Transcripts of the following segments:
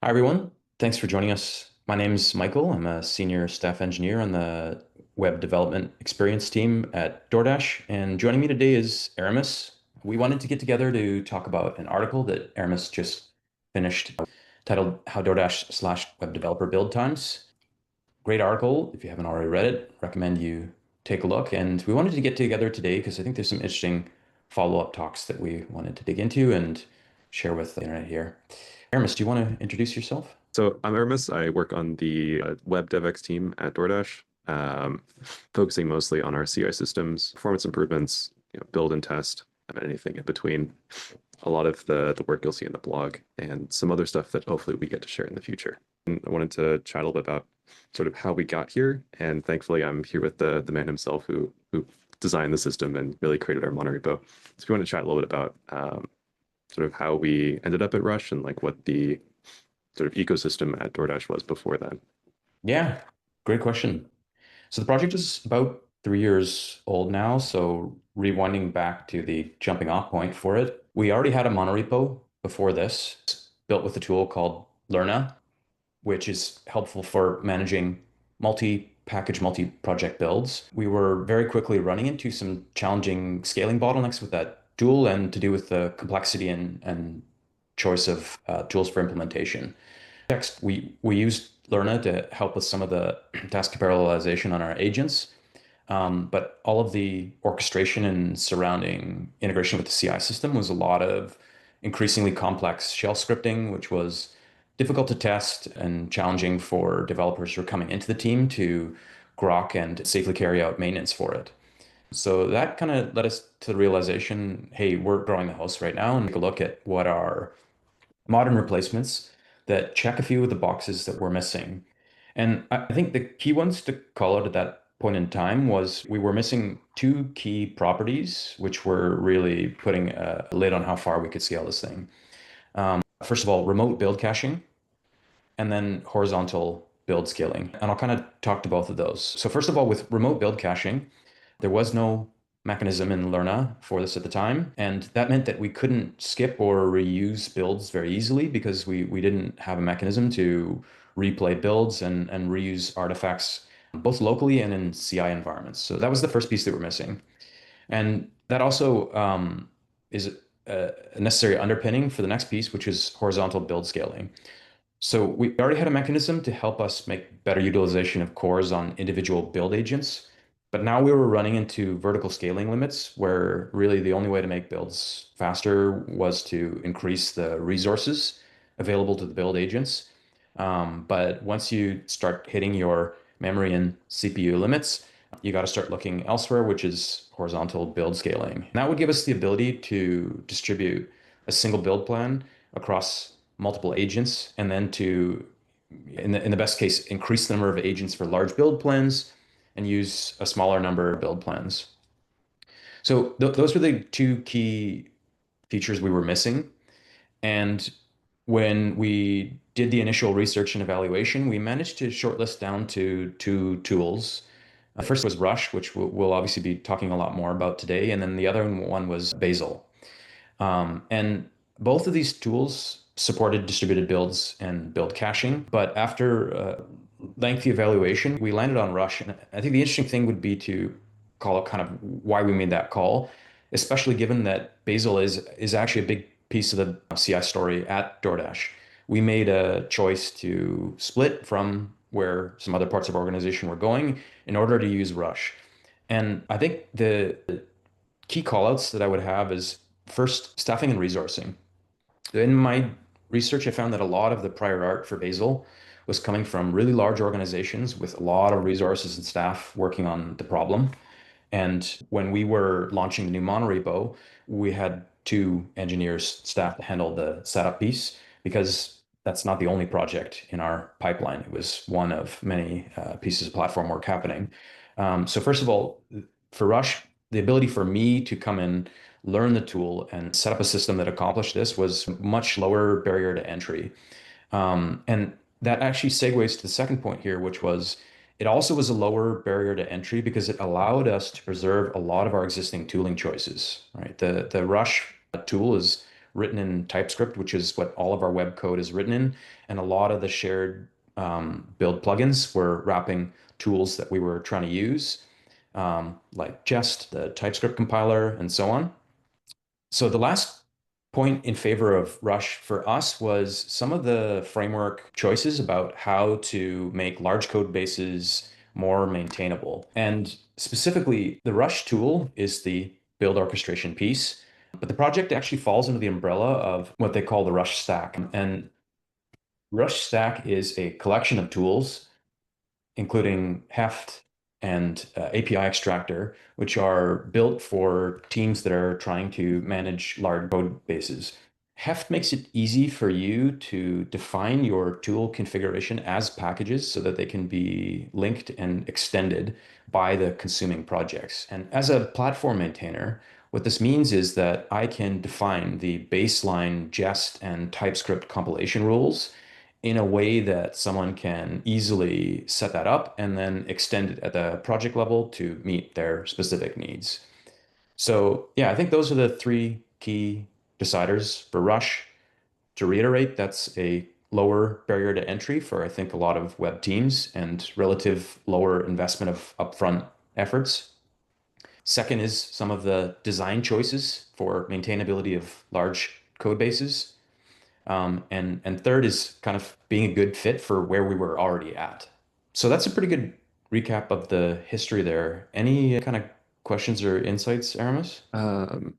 Hi, everyone. Thanks for joining us. My name's Michael. I'm a senior staff engineer on the web development experience team at DoorDash. And joining me today is Aramis. We wanted to get together to talk about an article that Aramis just finished titled How DoorDash slash Web Developer Build Times. Great article. If you haven't already read it, recommend you take a look. And we wanted to get together today because I think there's some interesting follow-up talks that we wanted to dig into and share with the internet here. Aramis, do you want to introduce yourself? So I'm Aramis. I work on the web DevX team at DoorDash, focusing mostly on our CI systems, performance improvements, build and test, and anything in between. A lot of the work you'll see in the blog and some other stuff that hopefully we get to share in the future. And I wanted to chat a little bit about sort of how we got here, and thankfully I'm here with the man himself who designed the system and really created our monorepo. So we want to chat a little bit about sort of how we ended up at Rush and like what the sort of ecosystem at DoorDash was before then. Yeah, great question. So the project is about 3 years old now. So rewinding back to the jumping off point for it, we already had a monorepo before this, built with a tool called Lerna, which is helpful for managing multi-package, multi-project builds. We were very quickly running into some challenging scaling bottlenecks with that tool and to do with the complexity and choice of tools for implementation. Next, we used Lerna to help with some of the task parallelization on our agents, but all of the orchestration and surrounding integration with the CI system was a lot of increasingly complex shell scripting, which was difficult to test and challenging for developers who are coming into the team to grok and safely carry out maintenance for it. So that kind of led us to the realization, hey, we're growing the host right now and take a look at what our modern replacements that check a few of the boxes that we're missing. And I think the key ones to call out at that point in time was we were missing two key properties, which were really putting a lid on how far we could scale this thing. First of all, remote build caching, and then horizontal build scaling. And I'll kind of talk to both of those. So first of all, with remote build caching, there was no mechanism in Lerna for this at the time. And that meant that we couldn't skip or reuse builds very easily because we didn't have a mechanism to replay builds and reuse artifacts both locally and in CI environments. So that was the first piece that we're missing. And that also is a necessary underpinning for the next piece, which is horizontal build scaling. So we already had a mechanism to help us make better utilization of cores on individual build agents. But now we were running into vertical scaling limits where really the only way to make builds faster was to increase the resources available to the build agents. But once you start hitting your memory and CPU limits, you got to start looking elsewhere, which is horizontal build scaling. And that would give us the ability to distribute a single build plan across multiple agents, and then to, in the best case, increase the number of agents for large build plans and use a smaller number of build plans. So those were the two key features we were missing. And when we did the initial research and evaluation, we managed to shortlist down to two tools. The first was Rush, which we'll obviously be talking a lot more about today. And then the other one was Bazel. And both of these tools supported distributed builds and build caching. But after lengthy evaluation, we landed on Rush. And I think the interesting thing would be to call out kind of why we made that call, especially given that Bazel is actually a big piece of the CI story at DoorDash. We made a choice to split from where some other parts of our organization were going in order to use Rush. And I think the key callouts that I would have is first, staffing and resourcing. In my research, I found that a lot of the prior art for Bazel was coming from really large organizations with a lot of resources and staff working on the problem. And when we were launching the new monorepo, we had two engineers staff to handle the setup piece because that's not the only project in our pipeline. It was one of many pieces of platform work happening. So first of all, for Rush, the ability for me to come in, learn the tool, and set up a system that accomplished this was much lower barrier to entry. And that actually segues to the second point here, which was it also was a lower barrier to entry because it allowed us to preserve a lot of our existing tooling choices, right? The Rush tool is written in TypeScript, which is what all of our web code is written in. And a lot of the shared build plugins were wrapping tools that we were trying to use, like Jest, the TypeScript compiler, and so on. So the last point in favor of Rush for us was some of the framework choices about how to make large code bases more maintainable. And specifically, the Rush tool is the build orchestration piece, but the project actually falls under the umbrella of what they call the Rush stack. And Rush stack is a collection of tools including Heft and API Extractor, which are built for teams that are trying to manage large code bases. Heft makes it easy for you to define your tool configuration as packages so that they can be linked and extended by the consuming projects. And as a platform maintainer, what this means is that I can define the baseline Jest and TypeScript compilation rules in a way that someone can easily set that up and then extend it at the project level to meet their specific needs. So, yeah, I think those are the three key deciders for Rush. To reiterate, that's a lower barrier to entry for, I think, a lot of web teams and relative lower investment of upfront efforts. Second is some of the design choices for maintainability of large code bases. And third is kind of being a good fit for where we were already at. So that's a pretty good recap of the history there. Any kind of questions or insights, Aramis? Um,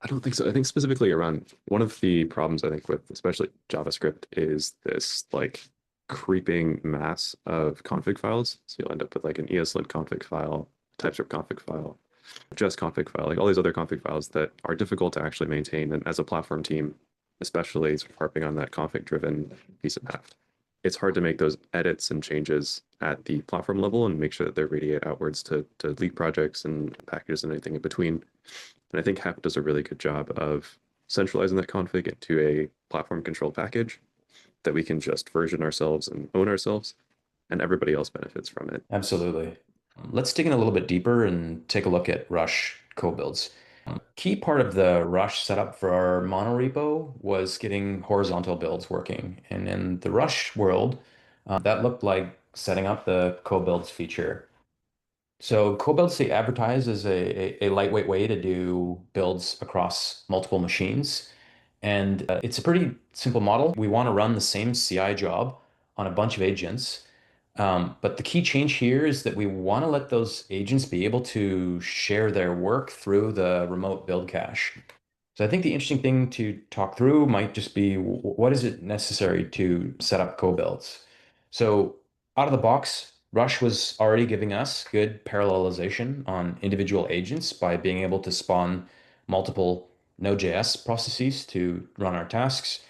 I don't think so. I think specifically around one of the problems I think with especially JavaScript is this like creeping mass of config files. So you'll end up with like an ESLint config file, TypeScript config file, just config file, like all these other config files that are difficult to actually maintain. And as a platform team, especially sort of harping on that config driven piece of Heft, it's hard to make those edits and changes at the platform level and make sure that they radiate outwards to lead projects and packages and anything in between. And I think Heft does a really good job of centralizing that config into a platform controlled package that we can just version ourselves and own ourselves, and everybody else benefits from it. Absolutely. Let's dig in a little bit deeper and take a look at Rush co-builds. Key part of the Rush setup for our monorepo was getting horizontal builds working. And in the Rush world, that looked like setting up the co-builds feature. So co-builds they advertise as a lightweight way to do builds across multiple machines. And it's a pretty simple model. We want to run the same CI job on a bunch of agents. But the key change here is that we want to let those agents be able to share their work through the remote build cache. So I think the interesting thing to talk through might just be what is it necessary to set up co-builds? So out of the box, Rush was already giving us good parallelization on individual agents by being able to spawn multiple Node.js processes to run our tasks.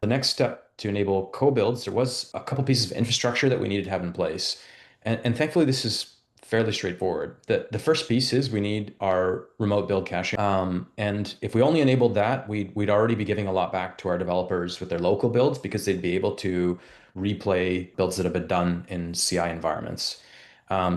The next step to enable co-builds, there was a couple pieces of infrastructure that we needed to have in place. And thankfully, this is fairly straightforward. The first piece is we need our remote build caching. And if we only enabled that, we'd already be giving a lot back to our developers with their local builds because they'd be able to replay builds that have been done in CI environments.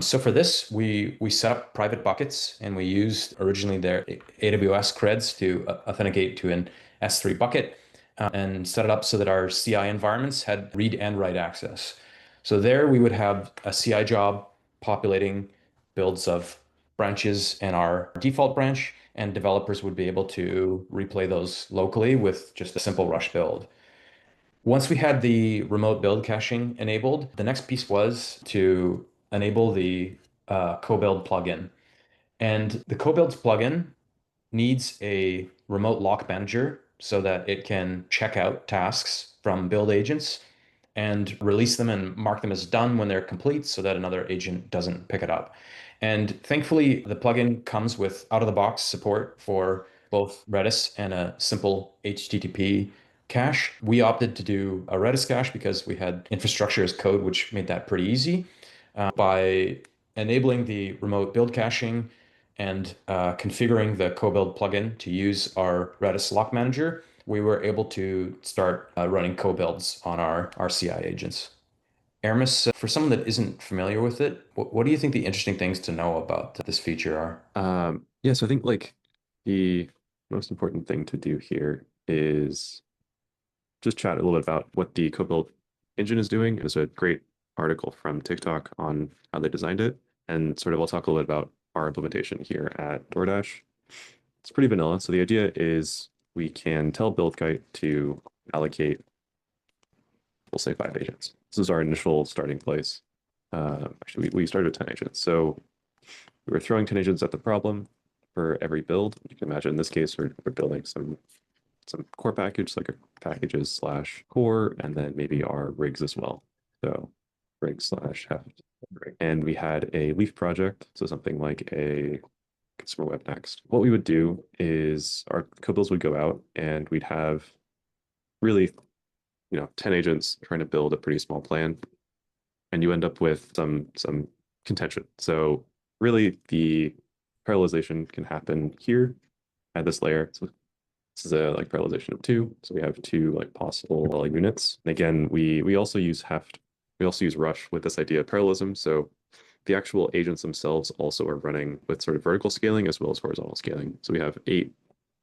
So for this, we set up private buckets and we used originally their AWS creds to authenticate to an S3 bucket and set it up so that our CI environments had read and write access. So there we would have a CI job populating builds of branches in our default branch, and developers would be able to replay those locally with just a simple Rush build. Once we had the remote build caching enabled, the next piece was to enable the co-build plugin. And the co-builds plugin needs a remote lock manager so that it can check out tasks from build agents and release them and mark them as done when they're complete so that another agent doesn't pick it up. And thankfully, the plugin comes with out-of-the-box support for both Redis and a simple HTTP cache. We opted to do a Redis cache because we had infrastructure as code, which made that pretty easy. By enabling the remote build caching and configuring the co-build plugin to use our Redis lock manager, we were able to start running co-builds on our CI agents. Aramis, for someone that isn't familiar with it, what do you think the interesting things to know about this feature are? Yeah, so I think like the most important thing to do here is just chat a little bit about what the co-build engine is doing. There's a great article from TikTok on how they designed it. And sort of I'll talk a little bit about our implementation here at DoorDash. It's pretty vanilla. So the idea is we can tell BuildKite to allocate, we'll say 5 agents. This is our initial starting place. Actually, we started with 10 agents. So we were throwing 10 agents at the problem for every build. You can imagine in this case, we're building some core package, like a packages slash core, and then maybe our rigs as well. So rig slash heft. And we had a leaf project, so something like a consumer web next. What we would do is our co-builds would go out and we'd have really, 10 agents trying to build a pretty small plan. And you end up with some contention. So really the parallelization can happen here at this layer. So this is a like parallelization of 2. So we have 2 like possible units. And again, we also use heft. We also use rush with this idea of parallelism. So the actual agents themselves also are running with sort of vertical scaling as well as horizontal scaling. So we have 8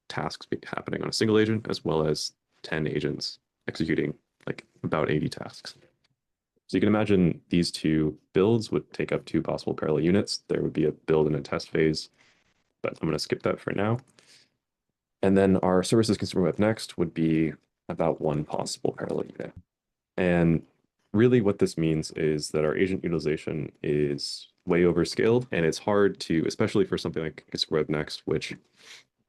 tasks happening on a single agent as well as 10 agents executing like about 80 tasks. So you can imagine these 2 builds would take up 2 possible parallel units. There would be a build and a test phase, but I'm going to skip that for now. And then our services consumer web next would be about 1 possible parallel unit. And really what this means is that our agent utilization is way overscaled, and it's hard to, especially for something like consumer web next, which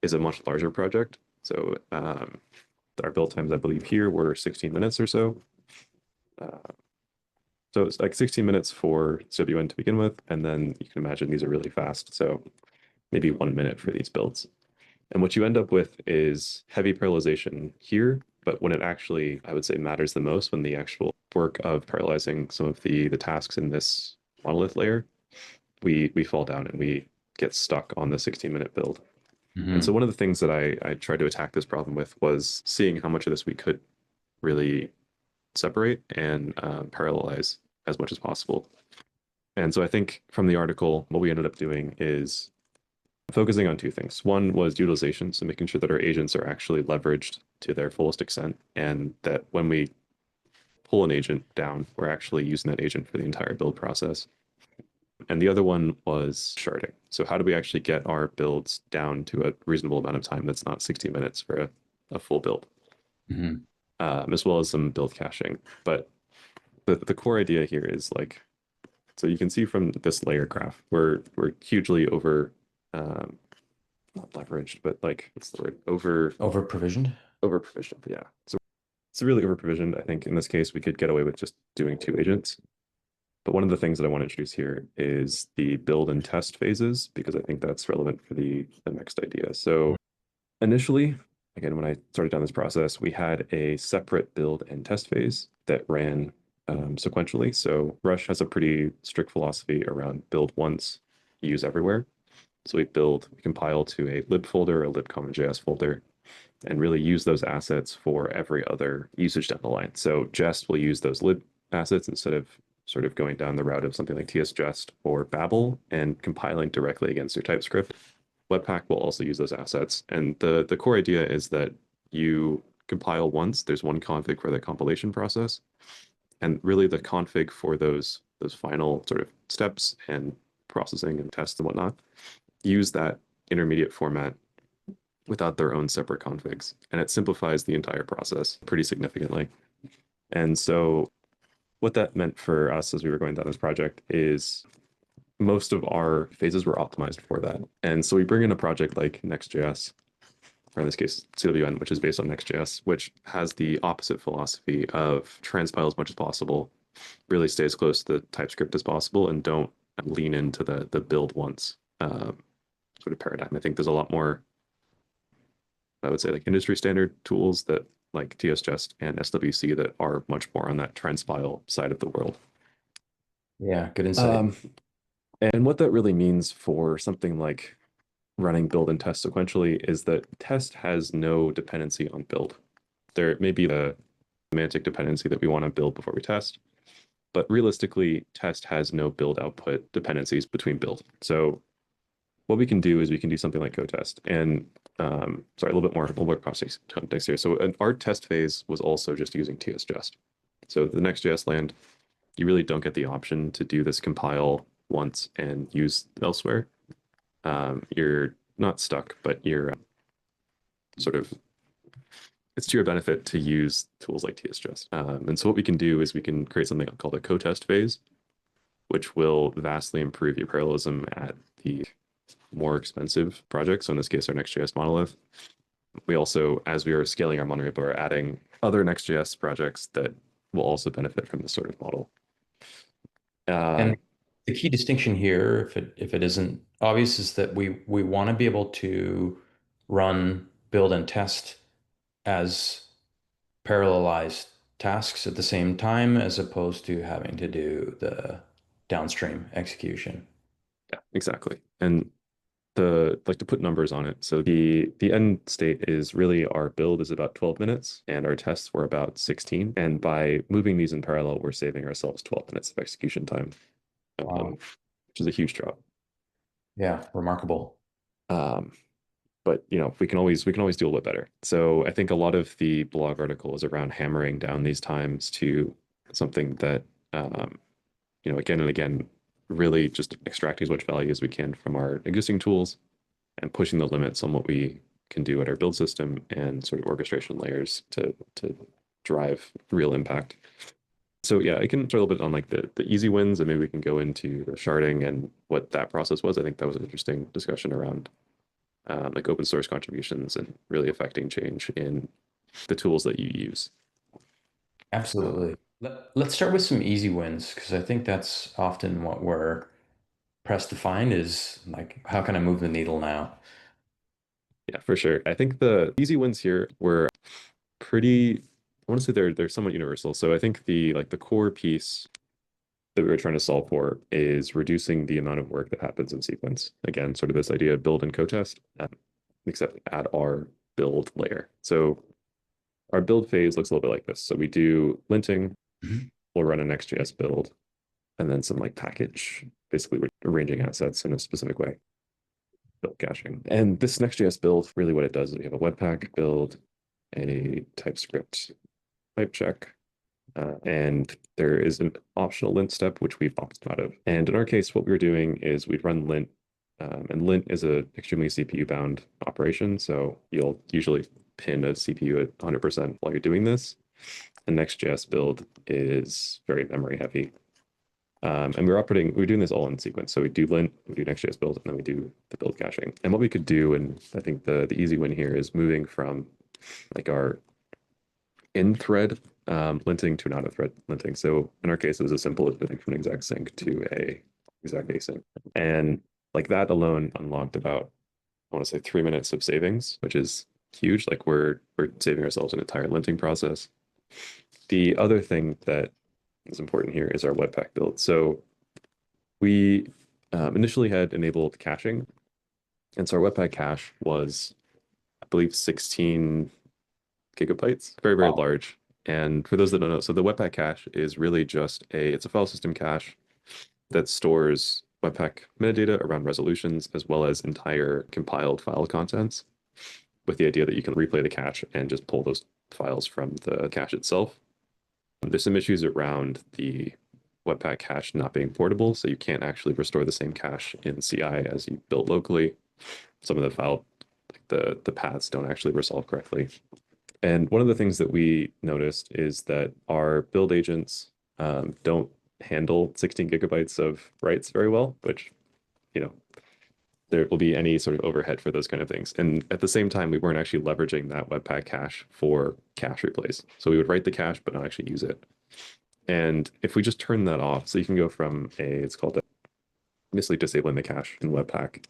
is a much larger project. So our build times, I believe here were 16 minutes or so. So it's like 16 minutes for CWN to begin with, and then you can imagine these are really fast. So maybe 1 minute for these builds. And what you end up with is heavy parallelization here, but when it actually, I would say, matters the most, when the actual work of parallelizing some of the tasks in this monolith layer, we fall down and we get stuck on the 16-minute build. And so one of the things that I tried to attack this problem with was seeing how much of this we could really separate and parallelize as much as possible. And so I think from the article, what we ended up doing is focusing on 2 things. One was utilization, so making sure that our agents are actually leveraged to their fullest extent, and that when we pull an agent down, we're actually using that agent for the entire build process. And the other one was sharding. So how do we actually get our builds down to a reasonable amount of time that's not 60 minutes for a full build, as well as some build caching. But the core idea here is like, so you can see from this layer graph, we're hugely over not leveraged, but like what's the word? Over provisioned. Over provisioned, yeah. So it's really over provisioned. I think in this case we could get away with just doing 2 agents. But one of the things that I want to introduce here is the build and test phases, because I think that's relevant for the next idea. So initially, again, when I started down this process, we had a separate build and test phase that ran sequentially. So Rush has a pretty strict philosophy around build once, use everywhere. So we compile to a lib folder, a libcommon.js folder, and really use those assets for every other usage down the line. So Jest will use those lib assets instead of sort of going down the route of something like tsjust or Babel and compiling directly against your TypeScript. Webpack will also use those assets. And the core idea is that you compile once, there's one config for the compilation process. And really the config for those final sort of steps and processing and tests and whatnot, use that intermediate format without their own separate configs. And it simplifies the entire process pretty significantly. And so what that meant for us as we were going down this project is most of our phases were optimized for that. And so we bring in a project like Next.js, or in this case, CWN, which is based on Next.js, which has the opposite philosophy of transpile as much as possible, really stay as close to the TypeScript as possible, and don't lean into the build once sort of paradigm. I think there's a lot more, I would say, like industry standard tools that like tsjust and SWC that are much more on that transpile side of the world. Yeah, good insight. And what that really means for something like running build and test sequentially is that test has no dependency on build. There may be the semantic dependency that we want to build before we test, but realistically, test has no build output dependencies between build. So what we can do is we can do something like co-test. And sorry, a little more context here. So our test phase was also just using TSJust. So the Next.js land, you really don't get the option to do this compile once and use elsewhere. You're not stuck, but you're sort of it's to your benefit to use tools like TSJust. And so what we can do is we can create something called a co-test phase, which will vastly improve your parallelism at the more expensive projects. So in this case, our Next.js monolith. We also, as we are scaling our monorepo, are adding other Next.js projects that will also benefit from this sort of model. And the key distinction here, if it isn't obvious, is that we want to be able to run, build, and test as parallelized tasks at the same time, as opposed to having to do the downstream execution. Yeah, exactly. And the like to put numbers on it. So the end state is really our build is about 12 minutes and our tests were about 16. And by moving these in parallel, we're saving ourselves 12 minutes of execution time, Wow. which is a huge drop. Yeah, remarkable. Um, but we can always do a little bit better. So I think a lot of the blog article is around hammering down these times to something that again and again, really just extracting as much value as we can from our existing tools and pushing the limits on what we can do at our build system and sort of orchestration layers to drive real impact. So yeah, I can start a little bit on like the easy wins, and maybe we can go into the sharding and what that process was. I think that was an interesting discussion around like open source contributions and really affecting change in the tools that you use. Absolutely. Let's start with some easy wins, because I think that's often what we're pressed to find is like, how can I move the needle now? Yeah, for sure. I think the easy wins here were pretty, I want to say they're somewhat universal. So I think the core piece that we were trying to solve for is reducing the amount of work that happens in sequence. Again, sort of this idea of build and co-test, except at our build layer. So our build phase looks a little bit like this. So we do linting, Mhm. we'll run a Next.js build, and then some like package, basically we're arranging assets in a specific way, build caching. And this Next.js build, really what it does is we have a Webpack build, a TypeScript type check, and there is an optional lint step, which we've opted out of. And in our case, what we were doing is we'd run lint, and lint is a extremely CPU bound operation. So you'll usually pin a CPU at 100% while you're doing this. And Next.js build is very memory heavy. And we're doing this all in sequence. So we do lint, we do Next.js build, and then we do the build caching. And what we could do, and I think the easy win here is moving from like our in-thread linting to an out-of-thread linting. So in our case, it was as simple as moving from an exec sync to a exec async. And like that alone unlocked about, I want to say 3 minutes of savings, which is huge. Like we're saving ourselves an entire linting process. The other thing that is important here is our Webpack build. So we initially had enabled caching. And so our Webpack cache was, I believe, 16 gigabytes, very, very Wow. large. And for those that don't know, so the Webpack cache is really just it's a file system cache that stores Webpack metadata around resolutions as well as entire compiled file contents, with the idea that you can replay the cache and just pull those files from the cache itself. There's some issues around the Webpack cache not being portable, so you can't actually restore the same cache in CI as you built locally. Some of the file, like the paths don't actually resolve correctly. And one of the things that we noticed is that our build agents don't handle 16 gigabytes of writes very well, which, you know, there will be any sort of overhead for those kind of things. And at the same time, we weren't actually leveraging that Webpack cache for cache replays. So we would write the cache, but not actually use it. And if we just turn that off, so you can go from it's called basically disabling the cache in Webpack.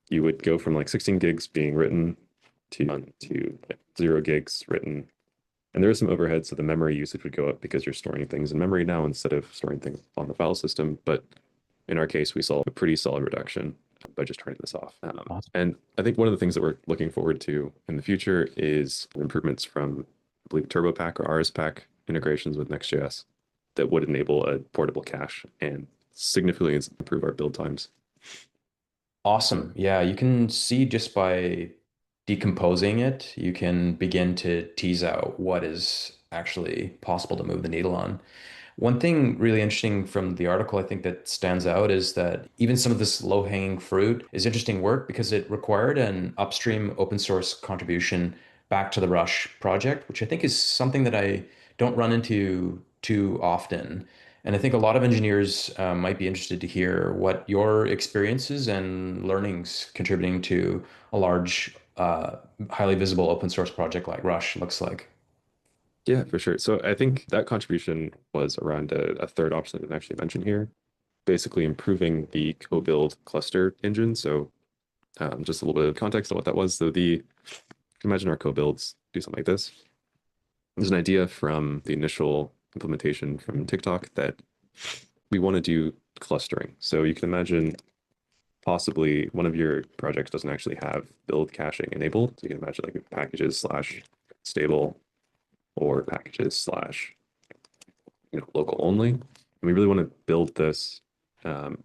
You would go from like 16 gigs being written to like 0 gigs written. And there is some overhead, so the memory usage would go up because you're storing things in memory now instead of storing things on the file system. But in our case, we saw a pretty solid reduction by just turning this off. Awesome. And I think one of the things that we're looking forward to in the future is improvements from, I believe, TurboPack or RSPack integrations with Next.js that would enable a portable cache and significantly improve our build times. Awesome. Yeah, you can see just by decomposing it, you can begin to tease out what is actually possible to move the needle on. One thing really interesting from the article, I think that stands out is that even some of this low-hanging fruit is interesting work because it required an upstream open source contribution back to the Rush project, which I think is something that I don't run into too often. And I think a lot of engineers might be interested to hear what your experiences and learnings contributing to a large, highly visible open source project like Rush looks like. Yeah, for sure. So I think that contribution was around a third option that I didn't actually mention here, basically improving the co-build cluster engine. So just a little bit of context on what that was. So you can imagine our co-builds do something like this. There's an idea from the initial implementation from TikTok that we want to do clustering. So you can imagine possibly one of your projects doesn't actually have build caching enabled. So you can imagine like packages slash stable or packages slash local only. And we really want to build this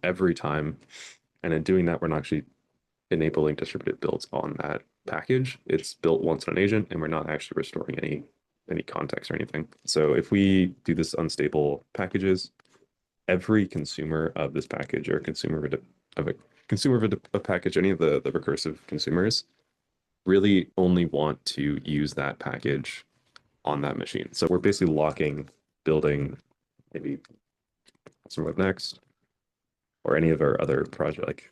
every time. And in doing that, we're not actually enabling distributed builds on that package. It's built once on an agent, and we're not actually restoring any context or anything. So if we do this unstable packages, every consumer of this package or consumer of a package, any of the recursive consumers really only want to use that package on that machine. So we're basically locking building maybe some Web Next or any of our other project like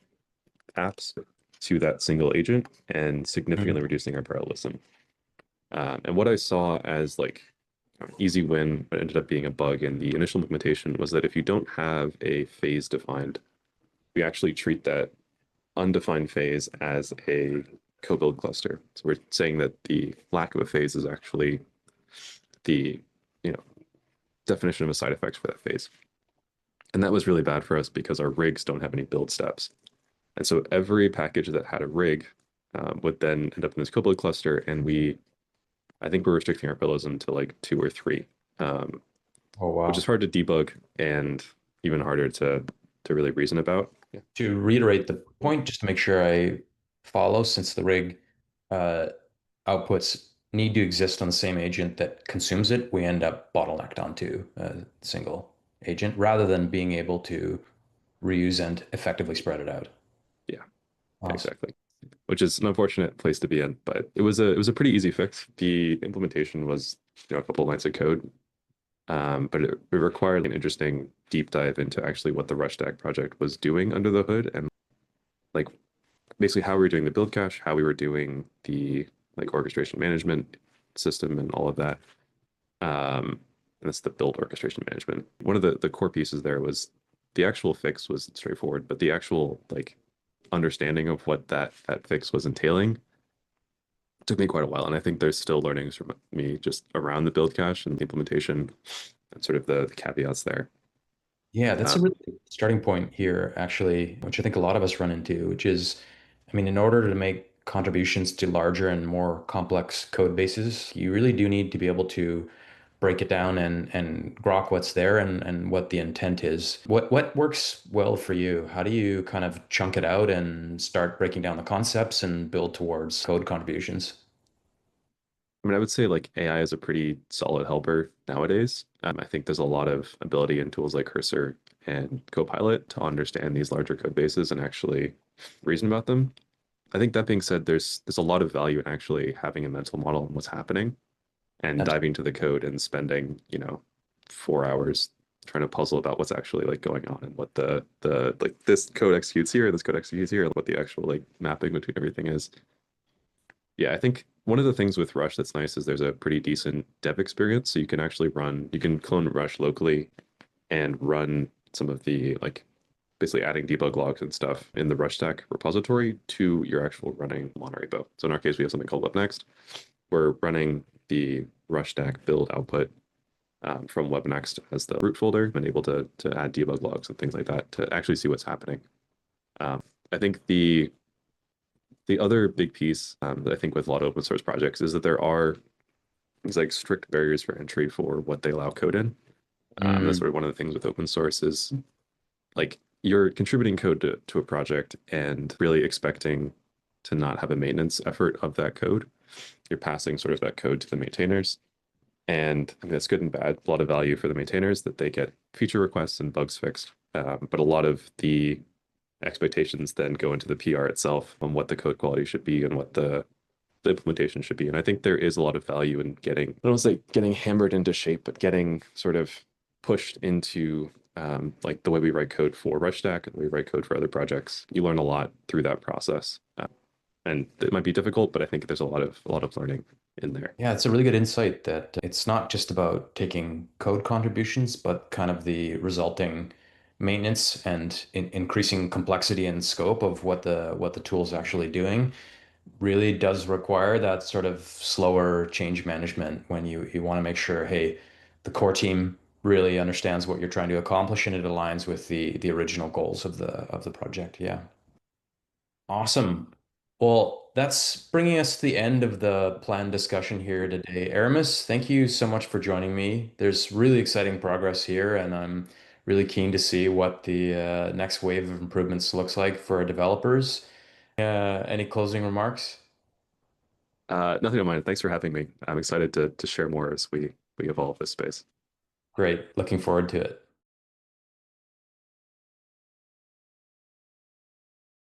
apps to that single agent and significantly reducing our parallelism. And what I saw as like an easy win, but ended up being a bug in the initial implementation was that if you don't have a phase defined, we actually treat that undefined phase as a co-build cluster. So we're saying that the lack of a phase is actually the, you know, definition of a side effect for that phase. And that was really bad for us because our rigs don't have any build steps. And so every package that had a rig would then end up in this co-build cluster. And I think we're restricting our parallelism to like 2 or 3, Oh, which is wow. hard to debug and even harder to really reason about. Yeah. To reiterate the point, just to make sure I follow, since the rig uh, outputs need to exist on the same agent that consumes it, we end up bottlenecked onto a single agent rather than being able to reuse and effectively spread it out. Yeah, Awesome. exactly. Which is an unfortunate place to be in, but it was a pretty easy fix. The implementation was a couple of lines of code, but it required an interesting deep dive into actually what the RushStack project was doing under the hood and like basically how we were doing the build cache, how we were doing the like orchestration management system and all of that. And that's the build orchestration management. One of the core pieces there was the actual fix was straightforward, but the actual like understanding of what that fix was entailing took me quite a while. And I think there's still learnings from me just around the build cache and the implementation and sort of the caveats there. Yeah, that's Uh, a really good starting point here, actually, which I think a lot of us run into, which is, I mean, in order to make contributions to larger and more complex code bases, you really do need to be able to break it down and grok what's there and what the intent is. What works well for you? How do you kind of chunk it out and start breaking down the concepts and build towards code contributions? I mean, I would say like AI is a pretty solid helper nowadays. I think there's a lot of ability in tools like Cursor and Copilot to understand these larger code bases and actually reason about them. I think that being said, there's a lot of value in actually having a mental model on what's happening and diving to the code and spending, 4 hours trying to puzzle about what's actually like going on and what the like this code executes here, this code executes here, and what the actual like mapping between everything is. Yeah, I think one of the things with Rush that's nice is there's a pretty decent dev experience. So you can clone Rush locally and run some of the like basically adding debug logs and stuff in the RushStack repository to your actual running monorepo. So in our case, we have something called WebNext. We're running the RushStack build output from WebNext as the root folder and able to add debug logs and things like that to actually see what's happening. I think the other big piece that I think with a lot of open source projects is that there are these like strict barriers for entry for what they allow code in. That's Mm, sort of one of the things with open source is like you're contributing code to a project and really expecting to not have a maintenance effort of that code. You're passing sort of that code to the maintainers. And I mean, that's good and bad. A lot of value for the maintainers that they get feature requests and bugs fixed. But a lot of the expectations then go into the PR itself on what the code quality should be and what the implementation should be. And I think there is a lot of value in getting, I don't want to say getting hammered into shape, but getting sort of pushed into like the way we write code for RegStack and the way we write code for other projects. You learn a lot through that process. And it might be difficult, but I think there's a lot of learning in there. Yeah, it's a really good insight that it's not just about taking code contributions, but kind of the resulting maintenance and increasing complexity and scope of what the tool is actually doing really does require that sort of slower change management when you want to make sure, hey, the core team really understands what you're trying to accomplish and it aligns with the original goals of the project. Yeah. Awesome. Well, that's bringing us to the end of the planned discussion here today. Aramis, thank you so much for joining me. There's really exciting progress here, and I'm really keen to see what the next wave of improvements looks like for our developers. Any closing remarks? Nothing on mind. Thanks for having me. I'm excited to share more as we evolve this space. Great. Looking forward to it.